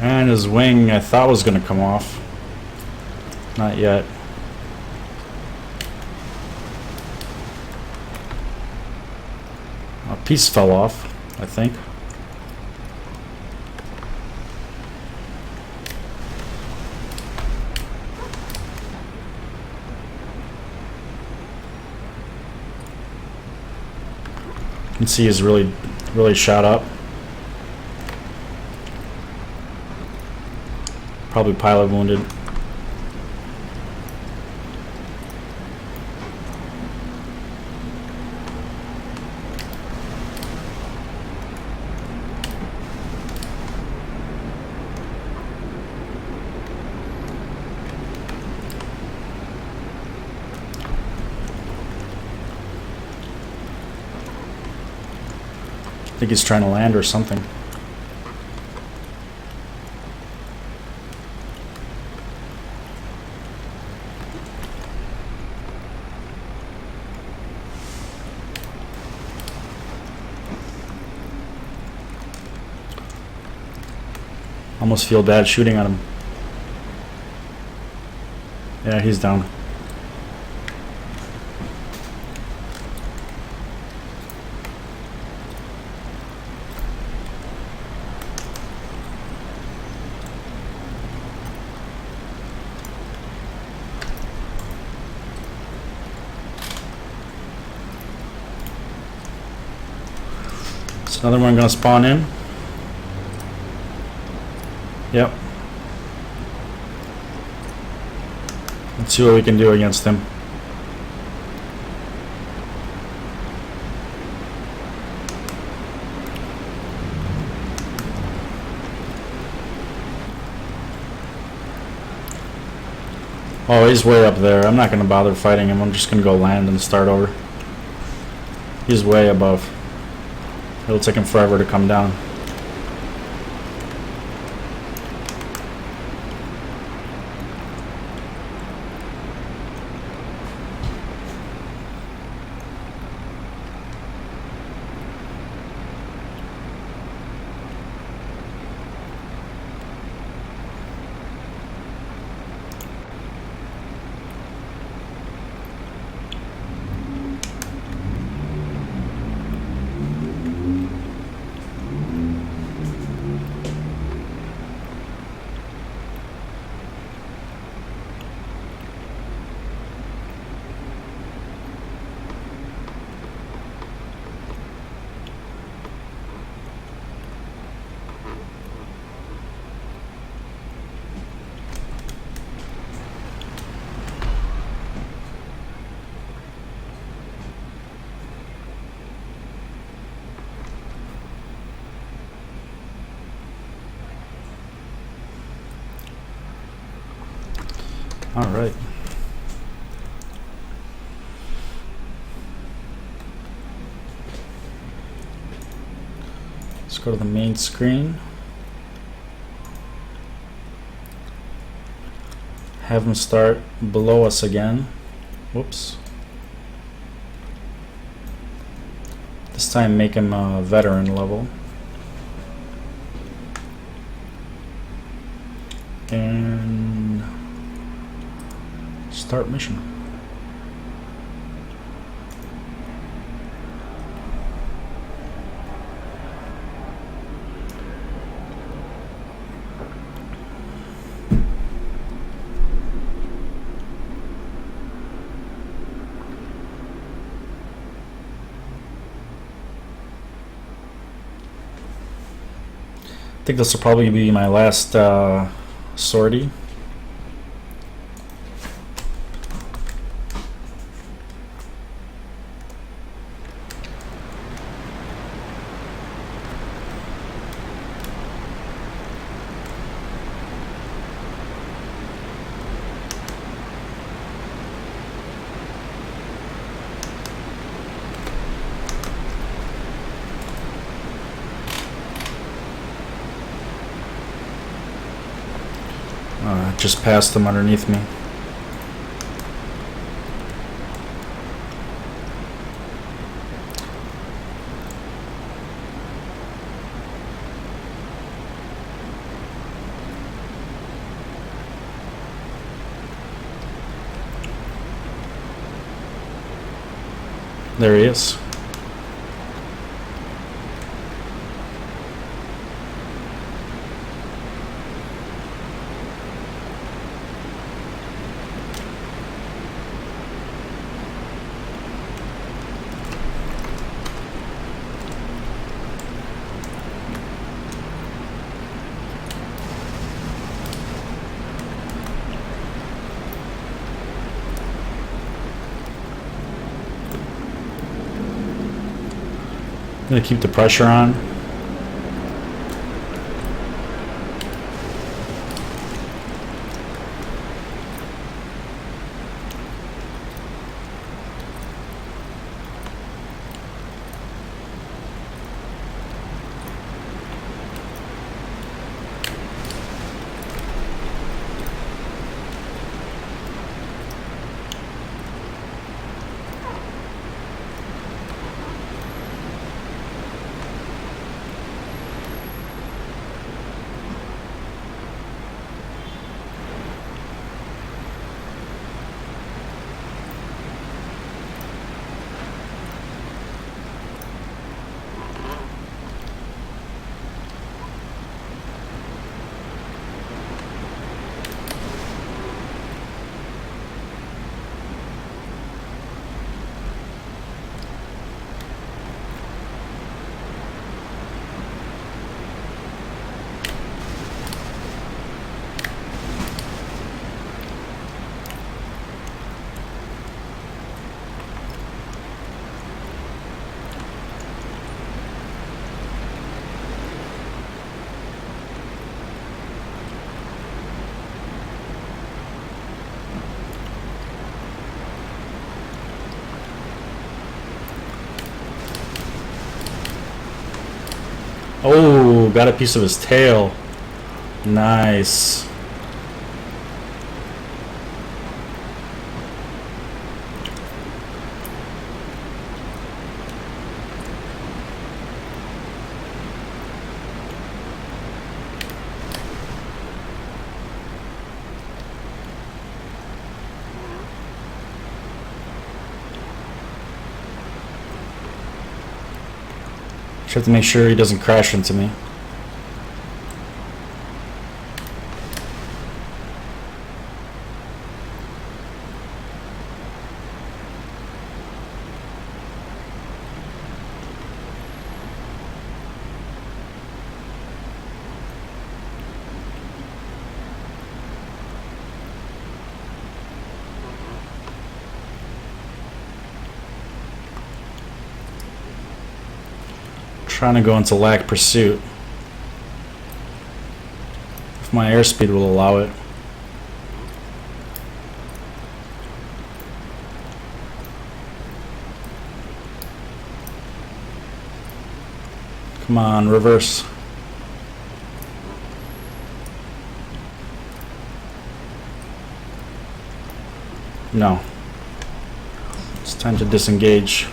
And his wing, I thought was going to come off. Not yet. A piece fell off, I think. You can see he's really shot up. Probably pilot wounded. think he's trying to land or something. Almost feel bad shooting at him. Yeah, he's down. It's another one gonna spawn in. Yep. Let's see what we can do against him. Oh, he's way up there. I'm not going to bother fighting him. I'm just going to go land and start over. He's way above. It'll take him forever to come down. All right. Let's go to the main screen. Have him start below us again. Whoops. This time make him a veteran level. And start mission. I think this will probably be my last sortie. Just passed them underneath me. There he is. I'm gonna keep the pressure on. Oh, got a piece of his tail. Nice. Just have to make sure he doesn't crash into me. Trying to go into lack pursuit if my airspeed will allow it. Come on, reverse. No. It's time to disengage.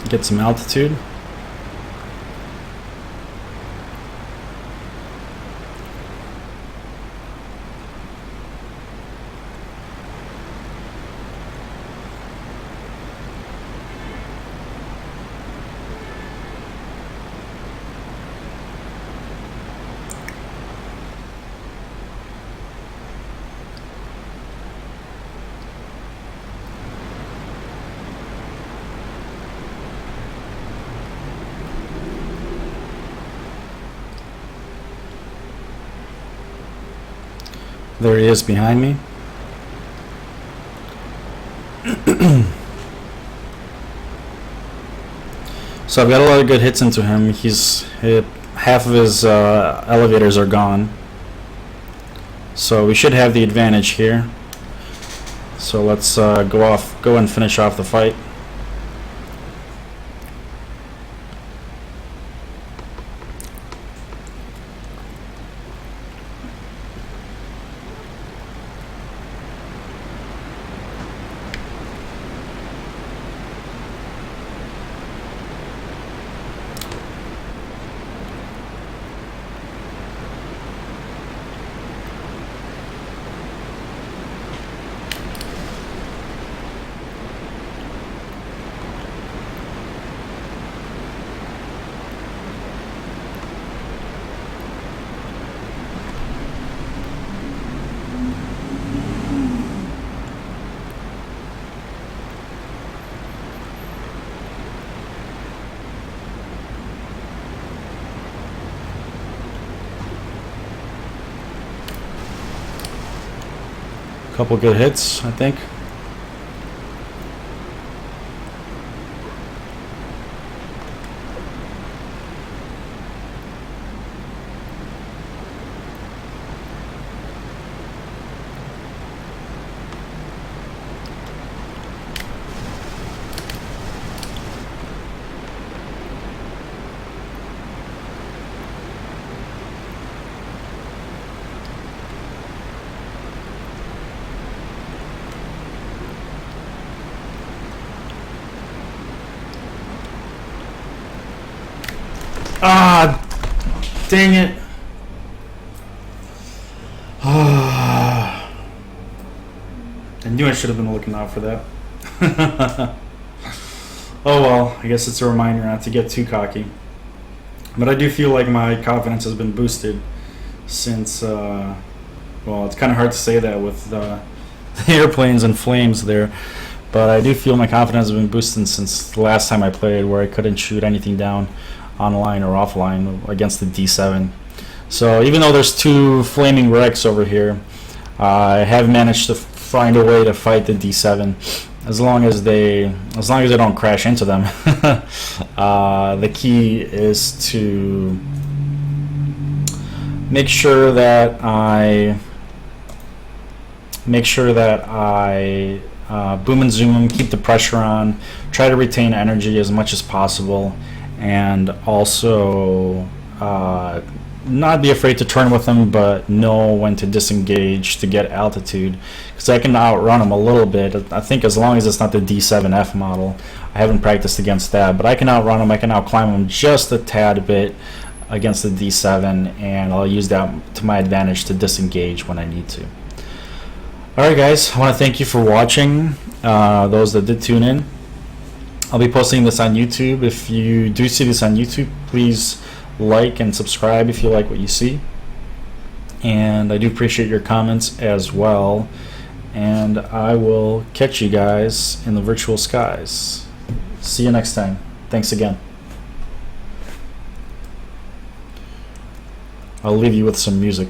Get some altitude. There he is behind me. So I've got a lot of good hits into him. He's hit, half of his elevators are gone. So we should have the advantage here. So let's go and finish off the fight. Couple good hits, I think. Ah, dang it. I knew I should have been looking out for that. Oh well, I guess it's a reminder not to get too cocky. But I do feel like my confidence has been boosted since, well, it's kind of hard to say that with the airplanes and flames there. But I do feel my confidence has been boosted since the last time I played, where I couldn't shoot anything down online or offline against the D7. So even though there's two flaming wrecks over here, I have managed to find a way to fight the D7 as long as they don't crash into them. The key is to make sure that I boom and zoom them, keep the pressure on, try to retain energy as much as possible, and also not be afraid to turn with them, but know when to disengage to get altitude, because I can outrun them a little bit. I think as long as it's not the D.VII model. I haven't practiced against that, but I can outrun them. I can outclimb them just a tad bit against the D.VII, and I'll use that to my advantage to disengage when I need to. Alright guys, I want to thank you for watching, those that did tune in. I'll be posting this on YouTube. If you do see this on YouTube, please like and subscribe if you like what you see. And I do appreciate your comments as well. And I will catch you guys in the virtual skies. See you next time. Thanks again. I'll leave you with some music.